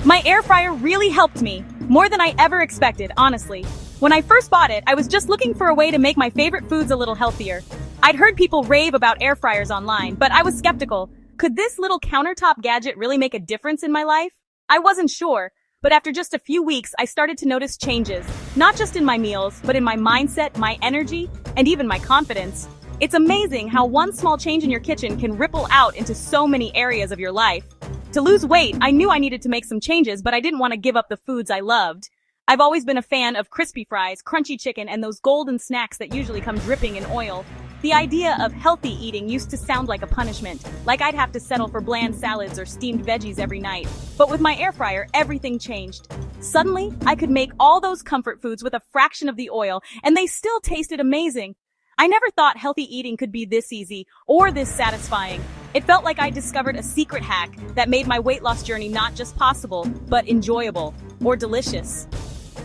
My air fryer really helped me, more than I ever expected, honestly. When I first bought it, I was just looking for a way to make my favorite foods a little healthier. I'd heard people rave about air fryers online, but I was skeptical. Could this little countertop gadget really make a difference in my life? I wasn't sure, but after just a few weeks, I started to notice changes. Not just in my meals, but in my mindset, my energy, and even my confidence. It's amazing how one small change in your kitchen can ripple out into so many areas of your life. To lose weight, I knew I needed to make some changes, but I didn't want to give up the foods I loved. I've always been a fan of crispy fries, crunchy chicken, and those golden snacks that usually come dripping in oil. The idea of healthy eating used to sound like a punishment, like I'd have to settle for bland salads or steamed veggies every night. But with my air fryer, everything changed. Suddenly, I could make all those comfort foods with a fraction of the oil, and they still tasted amazing. I never thought healthy eating could be this easy or this satisfying. It felt like I discovered a secret hack that made my weight loss journey not just possible, but enjoyable or delicious.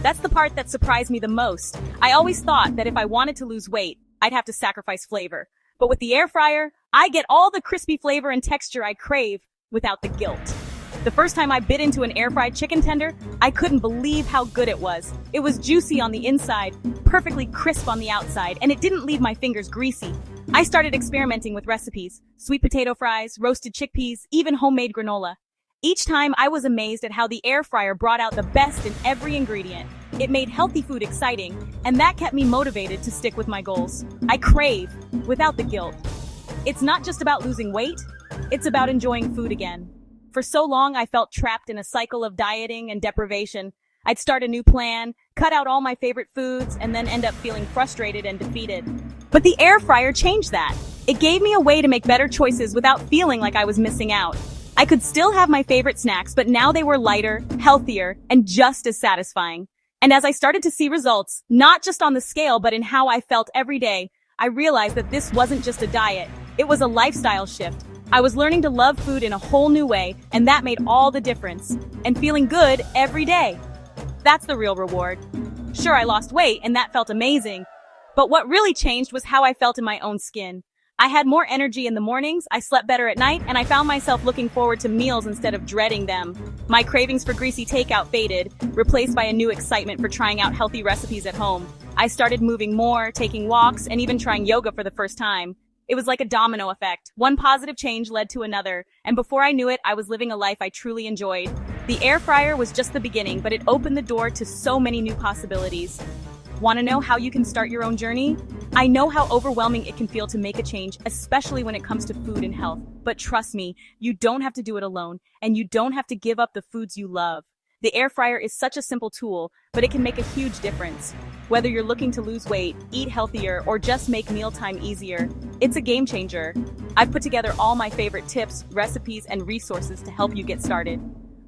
That's the part that surprised me the most. I always thought that if I wanted to lose weight, I'd have to sacrifice flavor. But with the air fryer, I get all the crispy flavor and texture I crave without the guilt. The first time I bit into an air-fried chicken tender, I couldn't believe how good it was. It was juicy on the inside, perfectly crisp on the outside, and it didn't leave my fingers greasy. I started experimenting with recipes, sweet potato fries, roasted chickpeas, even homemade granola. Each time I was amazed at how the air fryer brought out the best in every ingredient. It made healthy food exciting, and that kept me motivated to stick with my goals. I crave, without the guilt. It's not just about losing weight, it's about enjoying food again. For so long, I felt trapped in a cycle of dieting and deprivation. I'd start a new plan, cut out all my favorite foods, and then end up feeling frustrated and defeated. But the air fryer changed that. It gave me a way to make better choices without feeling like I was missing out. I could still have my favorite snacks, but now they were lighter, healthier, and just as satisfying. And as I started to see results, not just on the scale, but in how I felt every day, I realized that this wasn't just a diet. It was a lifestyle shift. I was learning to love food in a whole new way, and that made all the difference. And feeling good every day. That's the real reward. Sure, I lost weight, and that felt amazing. But what really changed was how I felt in my own skin. I had more energy in the mornings, I slept better at night, and I found myself looking forward to meals instead of dreading them. My cravings for greasy takeout faded, replaced by a new excitement for trying out healthy recipes at home. I started moving more, taking walks, and even trying yoga for the first time. It was like a domino effect. One positive change led to another, and before I knew it, I was living a life I truly enjoyed. The air fryer was just the beginning, but it opened the door to so many new possibilities. Want to know how you can start your own journey? I know how overwhelming it can feel to make a change, especially when it comes to food and health. But trust me, you don't have to do it alone, and you don't have to give up the foods you love. The air fryer is such a simple tool, but it can make a huge difference. Whether you're looking to lose weight, eat healthier, or just make mealtime easier, it's a game changer. I've put together all my favorite tips, recipes, and resources to help you get started.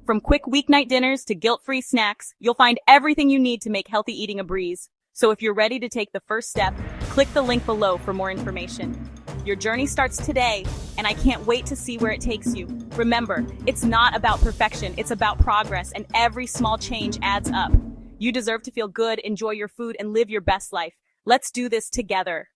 From quick weeknight dinners to guilt-free snacks, you'll find everything you need to make healthy eating a breeze. So if you're ready to take the first step, click the link below for more information. Your journey starts today, and I can't wait to see where it takes you. Remember, it's not about perfection, it's about progress, and every small change adds up. You deserve to feel good, enjoy your food, and live your best life. Let's do this together.